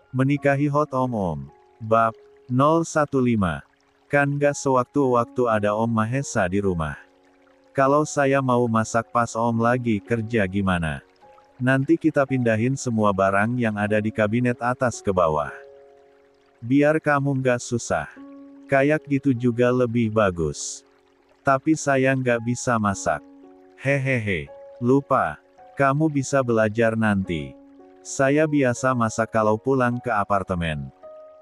Menikahi Hot Om. Bab 015. Kan gak sewaktu-waktu ada Om Mahesa di rumah. Kalau saya mau masak pas Om lagi kerja gimana? Nanti kita pindahin semua barang yang ada di kabinet atas ke bawah. Biar kamu gak susah. Kayak gitu juga lebih bagus. Tapi saya nggak bisa masak. Hehehe. Lupa. Kamu bisa belajar nanti. Saya biasa masak kalau pulang ke apartemen.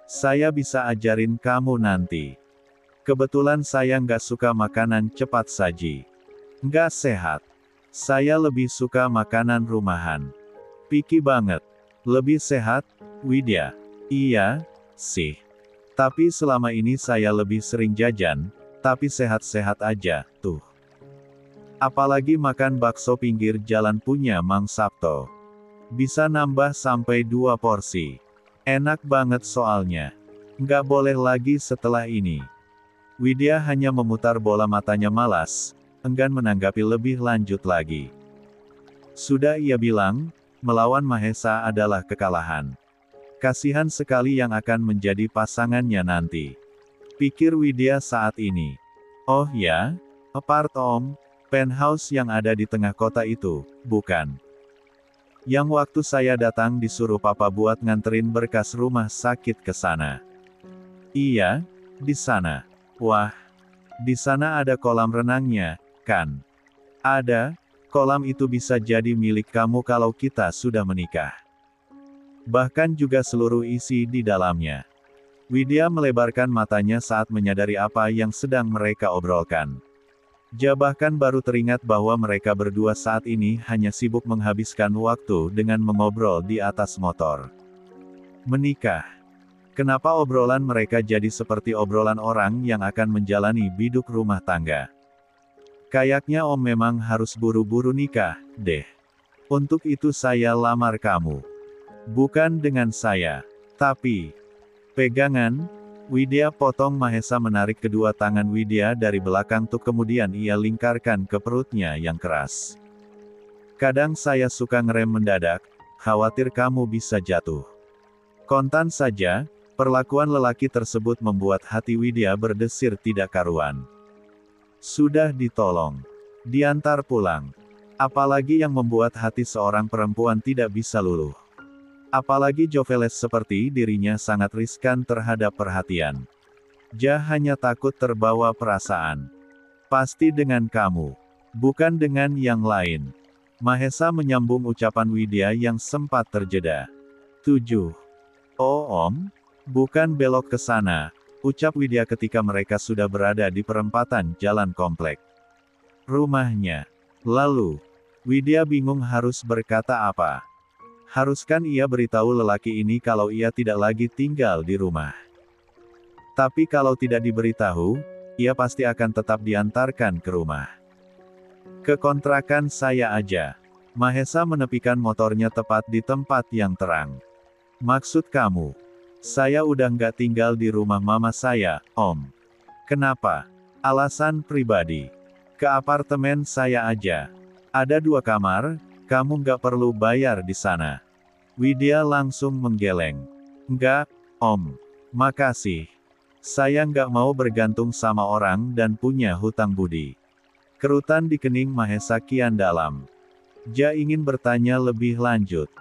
Saya bisa ajarin kamu nanti. Kebetulan saya nggak suka makanan cepat saji. Nggak sehat. Saya lebih suka makanan rumahan. Picky banget. Lebih sehat, Widya. Iya, sih. Tapi selama ini saya lebih sering jajan, tapi sehat-sehat aja, tuh. Apalagi makan bakso pinggir jalan punya Mang Sabto. Bisa nambah sampai 2 porsi. Enak banget soalnya. Nggak boleh lagi setelah ini. Widya hanya memutar bola matanya malas, enggan menanggapi lebih lanjut lagi. Sudah ia bilang, melawan Mahesa adalah kekalahan. Kasihan sekali yang akan menjadi pasangannya nanti. Pikir Widya saat ini. Oh ya? Apart Om, penthouse yang ada di tengah kota itu, bukan? Yang waktu saya datang disuruh papa buat nganterin berkas rumah sakit ke sana. Iya, di sana. Wah, di sana ada kolam renangnya, kan? Ada, kolam itu bisa jadi milik kamu kalau kita sudah menikah. Bahkan juga seluruh isi di dalamnya. Widya melebarkan matanya saat menyadari apa yang sedang mereka obrolkan. Bahkan baru teringat bahwa mereka berdua saat ini hanya sibuk menghabiskan waktu dengan mengobrol di atas motor. Menikah. Kenapa obrolan mereka jadi seperti obrolan orang yang akan menjalani biduk rumah tangga? Kayaknya Om memang harus buru-buru nikah, deh. Untuk itu saya lamar kamu. Bukan dengan saya. Tapi, pegangan. Widya potong. Mahesa menarik kedua tangan Widya dari belakang tuk kemudian ia lingkarkan ke perutnya yang keras. Kadang saya suka ngerem mendadak, khawatir kamu bisa jatuh. Kontan saja, perlakuan lelaki tersebut membuat hati Widya berdesir tidak karuan. Sudah ditolong. Diantar pulang. Apalagi yang membuat hati seorang perempuan tidak bisa luluh. Apalagi Joveles seperti dirinya sangat riskan terhadap perhatian. Hanya takut terbawa perasaan. Pasti dengan kamu. Bukan dengan yang lain. Mahesa menyambung ucapan Widya yang sempat terjeda. 7. Oh Om? Bukan belok ke sana, ucap Widya ketika mereka sudah berada di perempatan jalan komplek rumahnya. Lalu, Widya bingung harus berkata apa. Haruskan ia beritahu lelaki ini kalau ia tidak lagi tinggal di rumah. Tapi kalau tidak diberitahu, ia pasti akan tetap diantarkan ke rumah. Ke kontrakan saya aja. Mahesa menepikan motornya tepat di tempat yang terang. Maksud kamu? Saya udah nggak tinggal di rumah mama saya, Om. Kenapa? Alasan pribadi. Ke apartemen saya aja. Ada 2 kamar, kamu nggak perlu bayar di sana. Widya langsung menggeleng. Nggak, Om. Makasih. Saya nggak mau bergantung sama orang dan punya hutang budi. Kerutan di kening Mahesa kian dalam. Ingin bertanya lebih lanjut.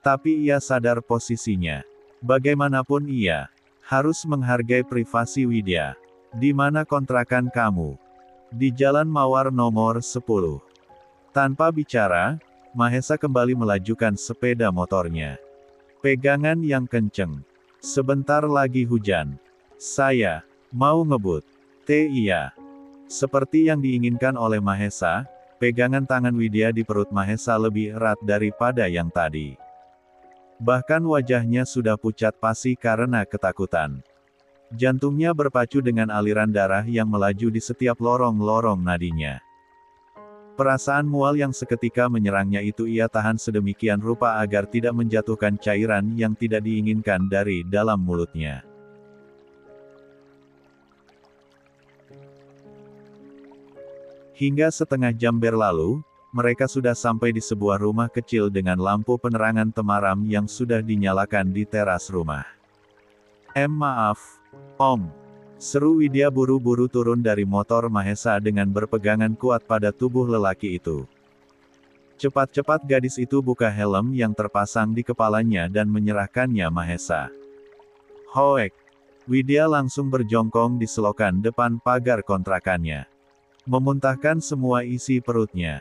Tapi ia sadar posisinya. Bagaimanapun ia harus menghargai privasi Widya. Di mana kontrakan kamu? Di Jalan Mawar nomor 10. Tanpa bicara, Mahesa kembali melajukan sepeda motornya. Pegangan yang kenceng. Sebentar lagi hujan. Saya mau ngebut. Iya. Seperti yang diinginkan oleh Mahesa, pegangan tangan Widya di perut Mahesa lebih erat daripada yang tadi. Bahkan wajahnya sudah pucat pasi karena ketakutan. Jantungnya berpacu dengan aliran darah yang melaju di setiap lorong-lorong nadinya. Perasaan mual yang seketika menyerangnya itu ia tahan sedemikian rupa agar tidak menjatuhkan cairan yang tidak diinginkan dari dalam mulutnya. Hingga setengah jam berlalu, mereka sudah sampai di sebuah rumah kecil dengan lampu penerangan temaram yang sudah dinyalakan di teras rumah. Maaf, Om. Seru Widya buru-buru turun dari motor Mahesa dengan berpegangan kuat pada tubuh lelaki itu. Cepat-cepat gadis itu buka helm yang terpasang di kepalanya dan menyerahkannya Mahesa. Hoek. Widya langsung berjongkong di selokan depan pagar kontrakannya. Memuntahkan semua isi perutnya.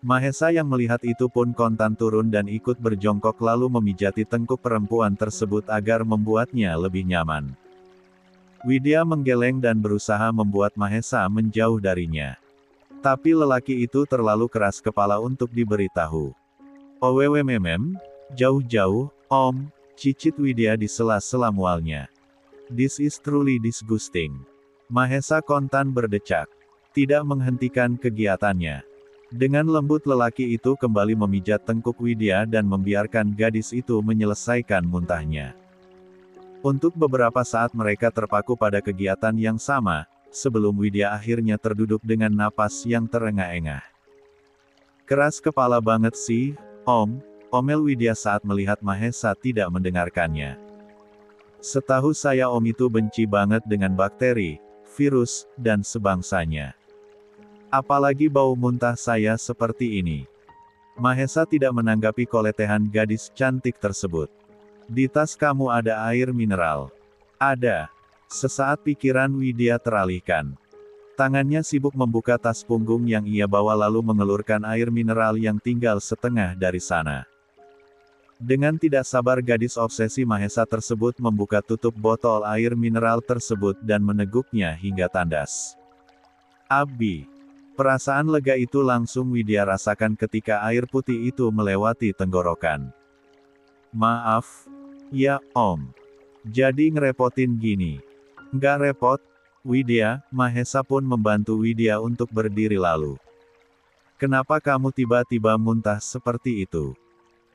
Mahesa yang melihat itu pun kontan turun dan ikut berjongkok lalu memijati tengkuk perempuan tersebut agar membuatnya lebih nyaman. Widya menggeleng dan berusaha membuat Mahesa menjauh darinya. Tapi lelaki itu terlalu keras kepala untuk diberitahu. Jauh-jauh, Om, cicit Widya di sela-sela mualnya. This is truly disgusting. Mahesa kontan berdecak. Tidak menghentikan kegiatannya. Dengan lembut lelaki itu kembali memijat tengkuk Widya dan membiarkan gadis itu menyelesaikan muntahnya. Untuk beberapa saat mereka terpaku pada kegiatan yang sama, sebelum Widya akhirnya terduduk dengan napas yang terengah-engah. Keras kepala banget sih, Om, omel Widya saat melihat Mahesa tidak mendengarkannya. Setahu saya Om itu benci banget dengan bakteri, virus, dan sebangsanya. Apalagi bau muntah saya seperti ini. Mahesa tidak menanggapi koletehan gadis cantik tersebut. Di tas kamu ada air mineral. Ada. Sesaat pikiran Widya teralihkan. Tangannya sibuk membuka tas punggung yang ia bawa lalu mengelurkan air mineral yang tinggal setengah dari sana. Dengan tidak sabar gadis obsesi Mahesa tersebut membuka tutup botol air mineral tersebut dan meneguknya hingga tandas. Abi. Perasaan lega itu langsung Widya rasakan ketika air putih itu melewati tenggorokan. Maaf. Ya, Om. Jadi ngerepotin gini. Nggak repot, Widya. Mahesa pun membantu Widya untuk berdiri lalu. Kenapa kamu tiba-tiba muntah seperti itu?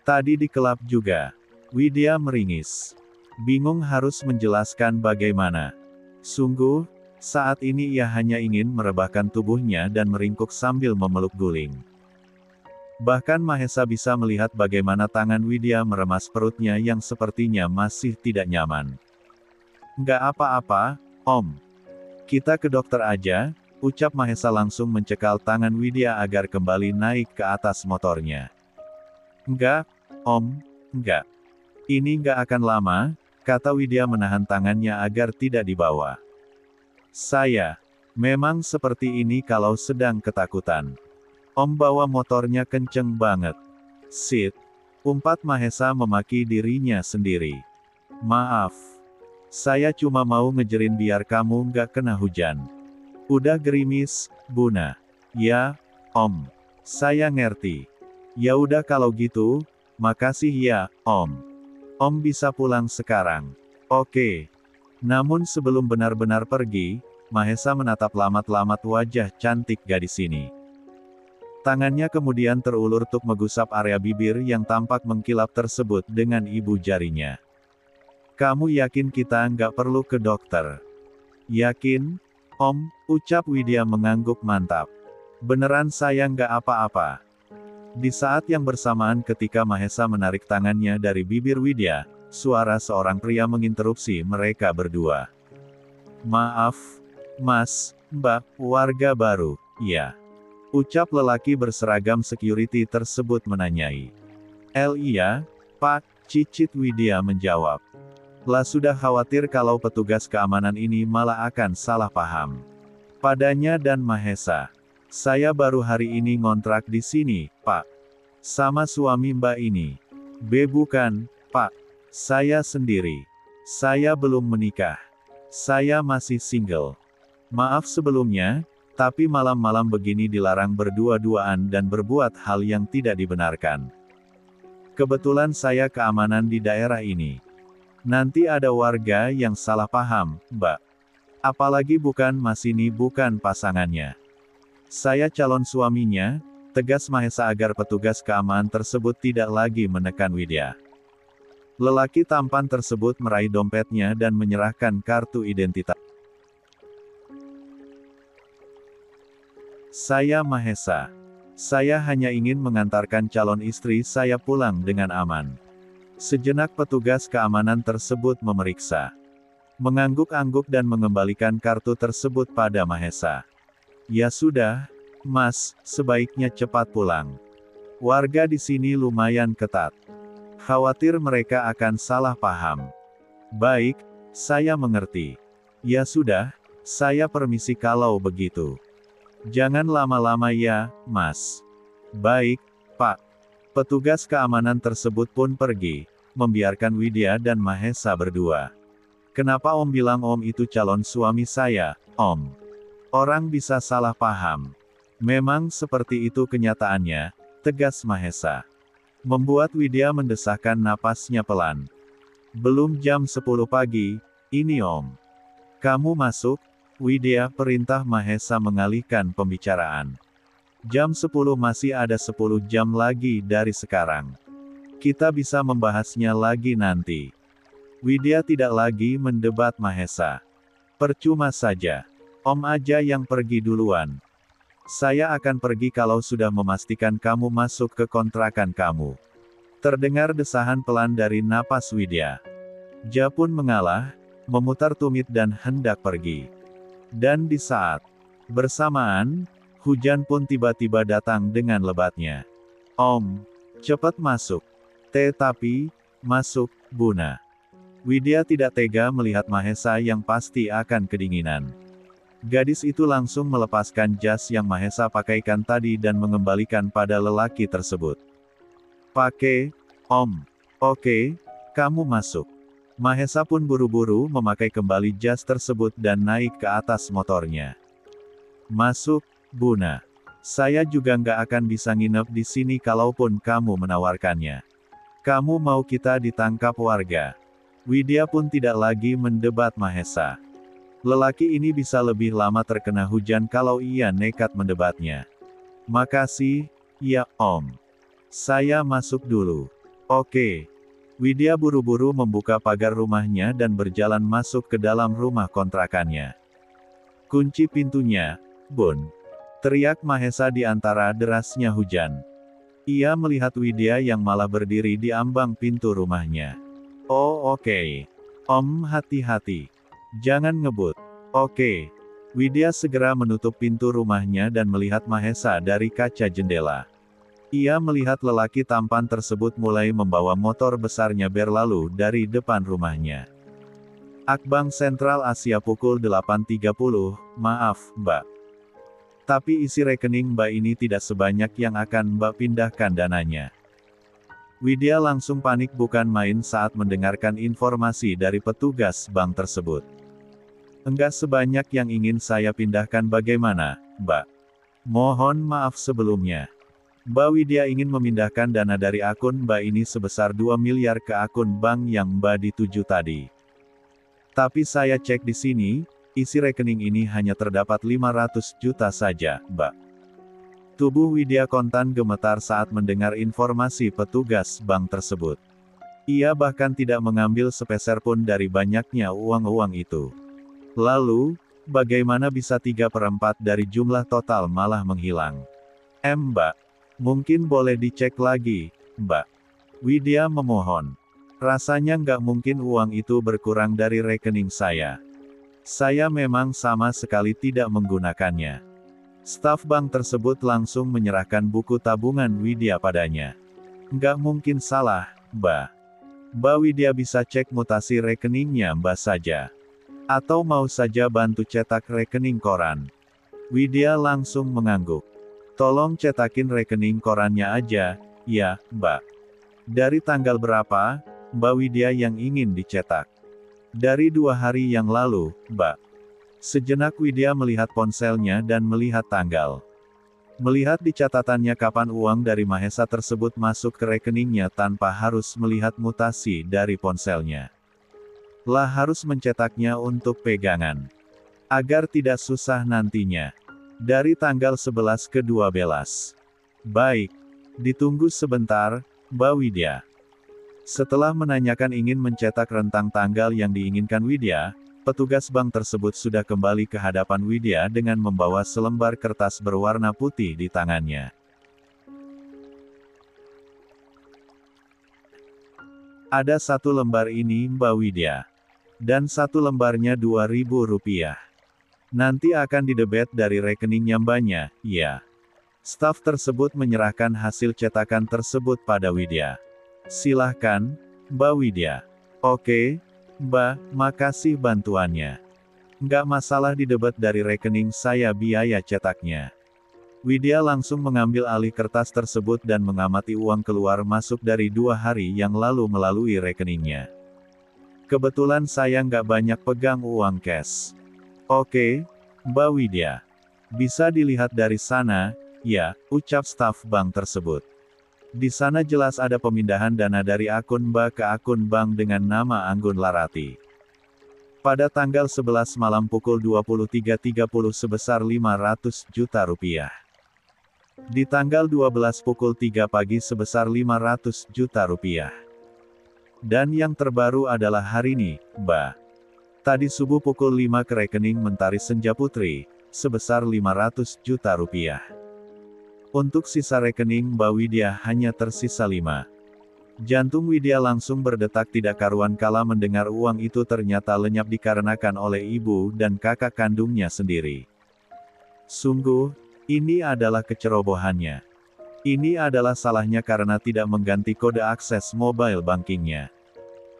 Tadi di klub juga. Widya meringis. Bingung harus menjelaskan bagaimana. Sungguh, saat ini ia hanya ingin merebahkan tubuhnya dan meringkuk sambil memeluk guling. Bahkan Mahesa bisa melihat bagaimana tangan Widya meremas perutnya yang sepertinya masih tidak nyaman. Nggak apa-apa, Om. Kita ke dokter aja, ucap Mahesa langsung mencekal tangan Widya agar kembali naik ke atas motornya. Enggak, Om, enggak. Ini enggak akan lama, kata Widya menahan tangannya agar tidak dibawa. Saya, memang seperti ini kalau sedang ketakutan. Om bawa motornya kenceng banget. Sit, umpat Mahesa memaki dirinya sendiri. Maaf. Saya cuma mau ngejerin biar kamu nggak kena hujan. Udah gerimis, Buna. Ya, Om. Saya ngerti. Ya udah kalau gitu, makasih ya, Om. Om bisa pulang sekarang. Oke. Namun sebelum benar-benar pergi, Mahesa menatap lamat-lamat wajah cantik gadis ini. Tangannya kemudian terulur untuk mengusap area bibir yang tampak mengkilap tersebut dengan ibu jarinya. Kamu yakin kita nggak perlu ke dokter? Yakin, Om, ucap Widya mengangguk mantap. Beneran saya nggak apa-apa. Di saat yang bersamaan ketika Mahesa menarik tangannya dari bibir Widya, suara seorang pria menginterupsi mereka berdua. Maaf, Mas, Mbak, warga baru, ya. Ucap lelaki berseragam security tersebut menanyai. Iya, Pak, cicit Widya menjawab. Lah sudah khawatir kalau petugas keamanan ini malah akan salah paham. Padanya dan Mahesa. Saya baru hari ini ngontrak di sini, Pak. Sama suami Mbak ini. Bukan, Pak. Saya sendiri. Saya belum menikah. Saya masih single. Maaf sebelumnya, tapi malam-malam begini dilarang berdua-duaan dan berbuat hal yang tidak dibenarkan. Kebetulan saya keamanan di daerah ini. Nanti ada warga yang salah paham, Mbak. Apalagi bukan Mas ini bukan pasangannya. Saya calon suaminya, tegas Mahesa agar petugas keamanan tersebut tidak lagi menekan Widya. Lelaki tampan tersebut meraih dompetnya dan menyerahkan kartu identitas. Saya Mahesa. Saya hanya ingin mengantarkan calon istri saya pulang dengan aman. Sejenak petugas keamanan tersebut memeriksa, mengangguk-angguk dan mengembalikan kartu tersebut pada Mahesa. Ya sudah, Mas, sebaiknya cepat pulang. Warga di sini lumayan ketat. Khawatir mereka akan salah paham. Baik, saya mengerti. Ya sudah, saya permisi kalau begitu. Jangan lama-lama ya, Mas. Baik, Pak. Petugas keamanan tersebut pun pergi, membiarkan Widya dan Mahesa berdua. Kenapa Om bilang Om itu calon suami saya, Om? Orang bisa salah paham. Memang seperti itu kenyataannya, tegas Mahesa. Membuat Widya mendesahkan napasnya pelan. Belum jam 10 pagi, ini Om. Kamu masuk, Widya, perintah Mahesa mengalihkan pembicaraan. Jam 10 masih ada 10 jam lagi dari sekarang. Kita bisa membahasnya lagi nanti. Widya tidak lagi mendebat Mahesa. Percuma saja. Om aja yang pergi duluan. Saya akan pergi kalau sudah memastikan kamu masuk ke kontrakan kamu. Terdengar desahan pelan dari napas Widya. Ja pun mengalah, memutar tumit dan hendak pergi. Dan di saat bersamaan, hujan pun tiba-tiba datang dengan lebatnya. Om, cepat masuk. Tetapi, masuk, Buna. Widya tidak tega melihat Mahesa yang pasti akan kedinginan. Gadis itu langsung melepaskan jas yang Mahesa pakaikan tadi dan mengembalikan pada lelaki tersebut. Pakai, Om. Oke, kamu masuk. Mahesa pun buru-buru memakai kembali jas tersebut dan naik ke atas motornya. Masuk, Buna. Saya juga nggak akan bisa nginep di sini kalaupun kamu menawarkannya. Kamu mau kita ditangkap warga? Widya pun tidak lagi mendebat Mahesa. Lelaki ini bisa lebih lama terkena hujan kalau ia nekat mendebatnya. Makasih, ya Om. Saya masuk dulu. Oke. Widya buru-buru membuka pagar rumahnya dan berjalan masuk ke dalam rumah kontrakannya. Kunci pintunya, Bun. Teriak Mahesa di antara derasnya hujan. Ia melihat Widya yang malah berdiri di ambang pintu rumahnya. Oh oke. Om hati-hati. Jangan ngebut. Oke. Widya segera menutup pintu rumahnya dan melihat Mahesa dari kaca jendela. Ia melihat lelaki tampan tersebut mulai membawa motor besarnya berlalu dari depan rumahnya. Akbank Sentral Asia pukul 8.30, maaf, Mbak. Tapi isi rekening Mbak ini tidak sebanyak yang akan Mbak pindahkan dananya. Widya langsung panik bukan main saat mendengarkan informasi dari petugas bank tersebut. Enggak sebanyak yang ingin saya pindahkan bagaimana, Mbak? Mohon maaf sebelumnya. Mbak Widya ingin memindahkan dana dari akun Mbak ini sebesar 2 miliar ke akun bank yang Mbak dituju tadi. Tapi saya cek di sini, isi rekening ini hanya terdapat 500 juta saja, Mbak. Tubuh Widya kontan gemetar saat mendengar informasi petugas bank tersebut. Ia bahkan tidak mengambil sepeser pun dari banyaknya uang-uang itu. Lalu, bagaimana bisa 3/4 dari jumlah total malah menghilang? Mbak. Mungkin boleh dicek lagi, Mbak. Widya memohon. Rasanya nggak mungkin uang itu berkurang dari rekening saya. Saya memang sama sekali tidak menggunakannya. Staf bank tersebut langsung menyerahkan buku tabungan Widya padanya. Nggak mungkin salah, Mbak. Mbak Widya bisa cek mutasi rekeningnya Mbak saja. Atau mau saja bantu cetak rekening koran. Widya langsung mengangguk. Tolong cetakin rekening korannya aja, ya, Mbak. Dari tanggal berapa, Mbak Widya yang ingin dicetak? Dari 2 hari yang lalu, Mbak. Sejenak Widya melihat ponselnya dan melihat tanggal. Melihat di catatannya kapan uang dari Mahesa tersebut masuk ke rekeningnya tanpa harus melihat mutasi dari ponselnya. Lah harus mencetaknya untuk pegangan. Agar tidak susah nantinya. Dari tanggal 11 ke 12. Baik. Ditunggu sebentar, Mbak Widya. Setelah menanyakan ingin mencetak rentang tanggal yang diinginkan Widya, petugas bank tersebut sudah kembali ke hadapan Widya dengan membawa selembar kertas berwarna putih di tangannya. Ada 1 lembar ini Mbak Widya. Dan 1 lembarnya Rp2.000. Nanti akan didebet dari rekeningnya Mbaknya, ya. Staf tersebut menyerahkan hasil cetakan tersebut pada Widya. Silahkan, Mbak Widya. Oke, Mbak, makasih bantuannya. Nggak masalah didebet dari rekening saya biaya cetaknya. Widya langsung mengambil alih kertas tersebut dan mengamati uang keluar masuk dari 2 hari yang lalu melalui rekeningnya. Kebetulan saya nggak banyak pegang uang cash. Oke, Mbak Widya. Bisa dilihat dari sana, ya, ucap staf bank tersebut. Di sana jelas ada pemindahan dana dari akun Mbak ke akun bank dengan nama Anggun Larati. Pada tanggal 11 malam pukul 23.30 sebesar Rp500 juta. Di tanggal 12 pukul 3 pagi sebesar Rp500 juta. Dan yang terbaru adalah hari ini, Mbak. Tadi subuh pukul 5 ke rekening Mentari Senja Putri, sebesar Rp500 juta. Untuk sisa rekening Mbak Widya hanya tersisa 5. Jantung Widya langsung berdetak tidak karuan kala mendengar uang itu ternyata lenyap dikarenakan oleh ibu dan kakak kandungnya sendiri. Sungguh, ini adalah kecerobohannya. Ini adalah salahnya karena tidak mengganti kode akses mobile bankingnya.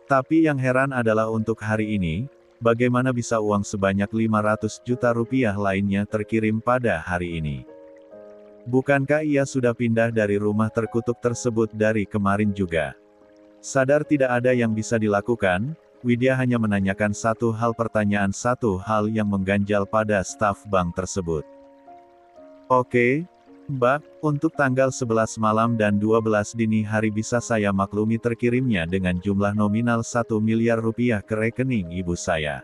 Tapi yang heran adalah untuk hari ini, bagaimana bisa uang sebanyak Rp500 juta lainnya terkirim pada hari ini? Bukankah ia sudah pindah dari rumah terkutuk tersebut dari kemarin juga? Sadar tidak ada yang bisa dilakukan, Widya hanya menanyakan satu hal yang mengganjal pada staf bank tersebut. Oke, Mbak, untuk tanggal 11 malam dan 12 dini hari bisa saya maklumi terkirimnya dengan jumlah nominal Rp1 miliar ke rekening ibu saya.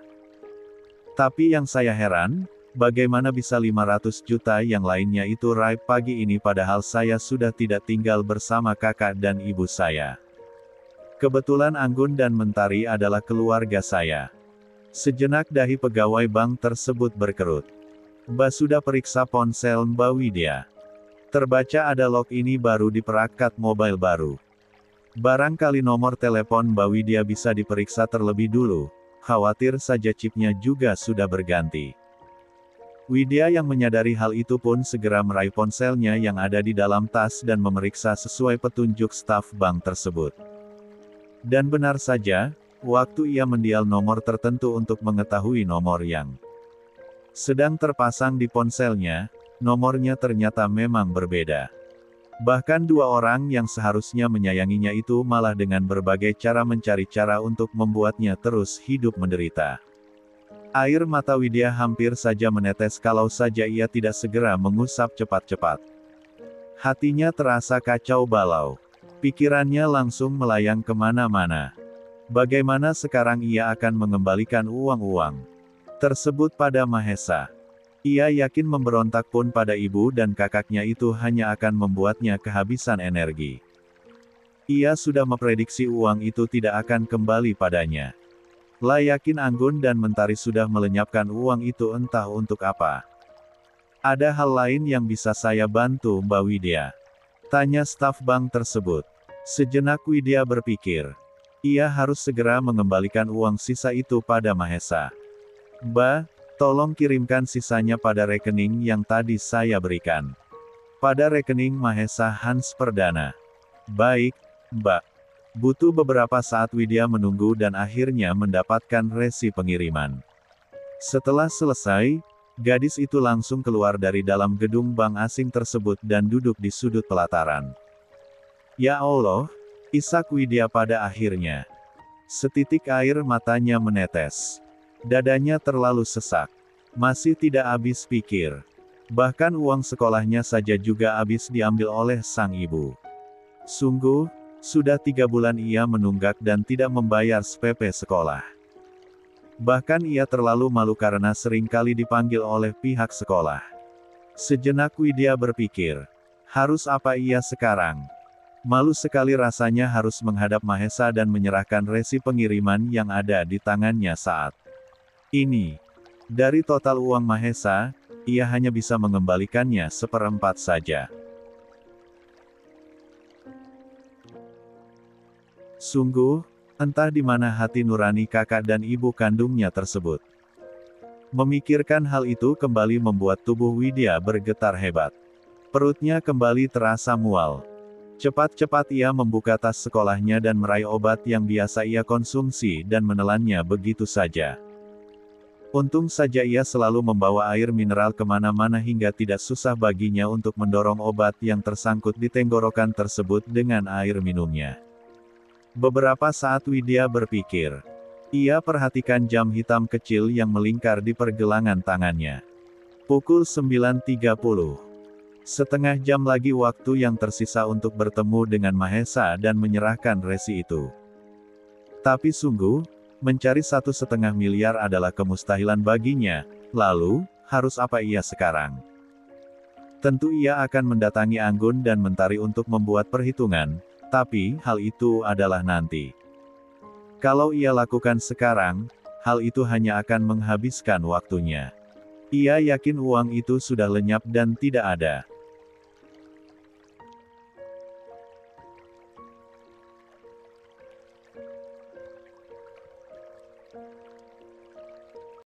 Tapi yang saya heran, bagaimana bisa 500 juta yang lainnya itu raib pagi ini padahal saya sudah tidak tinggal bersama kakak dan ibu saya. Kebetulan Anggun dan Mentari adalah keluarga saya. Sejenak dahi pegawai bank tersebut berkerut. Mbak sudah periksa ponsel Mbak Widya. Terbaca ada log ini baru di perangkat mobile baru. Barangkali nomor telepon Mbak Widya bisa diperiksa terlebih dulu, khawatir saja chipnya juga sudah berganti. Widya yang menyadari hal itu pun segera meraih ponselnya yang ada di dalam tas dan memeriksa sesuai petunjuk staf bank tersebut. Dan benar saja, waktu ia mendial nomor tertentu untuk mengetahui nomor yang sedang terpasang di ponselnya, nomornya ternyata memang berbeda. Bahkan 2 orang yang seharusnya menyayanginya itu malah dengan berbagai cara mencari cara untuk membuatnya terus hidup menderita. Air mata Widya hampir saja menetes kalau saja ia tidak segera mengusap cepat-cepat. Hatinya terasa kacau balau. Pikirannya langsung melayang kemana-mana. Bagaimana sekarang ia akan mengembalikan uang-uang tersebut pada Mahesa? Ia yakin memberontak pun pada ibu dan kakaknya itu hanya akan membuatnya kehabisan energi. Ia sudah memprediksi uang itu tidak akan kembali padanya. Lah yakin Anggun dan Mentari sudah melenyapkan uang itu entah untuk apa. Ada hal lain yang bisa saya bantu Mbak Widya? Tanya staf bank tersebut. Sejenak Widya berpikir. Ia harus segera mengembalikan uang sisa itu pada Mahesa. Mbak, tolong kirimkan sisanya pada rekening yang tadi saya berikan. Pada rekening Mahesa Hans Perdana. Baik, Mbak. Butuh beberapa saat Widya menunggu dan akhirnya mendapatkan resi pengiriman. Setelah selesai, gadis itu langsung keluar dari dalam gedung bank asing tersebut dan duduk di sudut pelataran. Ya Allah, isak Widya pada akhirnya. Setitik air matanya menetes. Dadanya terlalu sesak. Masih tidak habis pikir. Bahkan uang sekolahnya saja juga habis diambil oleh sang ibu. Sungguh, sudah 3 bulan ia menunggak dan tidak membayar SPP sekolah. Bahkan ia terlalu malu karena seringkali dipanggil oleh pihak sekolah. Sejenak Widya berpikir, harus apa ia sekarang? Malu sekali rasanya harus menghadap Mahesa dan menyerahkan resi pengiriman yang ada di tangannya saat ini. Dari total uang Mahesa, ia hanya bisa mengembalikannya 1/4 saja. Sungguh, Entah di mana hati nurani kakak dan ibu kandungnya tersebut. Memikirkan hal itu kembali membuat tubuh Widya bergetar hebat. Perutnya kembali terasa mual. Cepat-cepat ia membuka tas sekolahnya dan meraih obat yang biasa ia konsumsi dan menelannya begitu saja. Untung saja ia selalu membawa air mineral kemana-mana hingga tidak susah baginya untuk mendorong obat yang tersangkut di tenggorokan tersebut dengan air minumnya. Beberapa saat Widya berpikir. Ia perhatikan jam hitam kecil yang melingkar di pergelangan tangannya. Pukul 9.30. Setengah jam lagi waktu yang tersisa untuk bertemu dengan Mahesa dan menyerahkan resi itu. Tapi sungguh, mencari 1,5 miliar adalah kemustahilan baginya, lalu, harus apa ia sekarang? Tentu ia akan mendatangi Anggun dan Mentari untuk membuat perhitungan, tapi hal itu adalah nanti. Kalau ia lakukan sekarang, hal itu hanya akan menghabiskan waktunya. Ia yakin uang itu sudah lenyap dan tidak ada.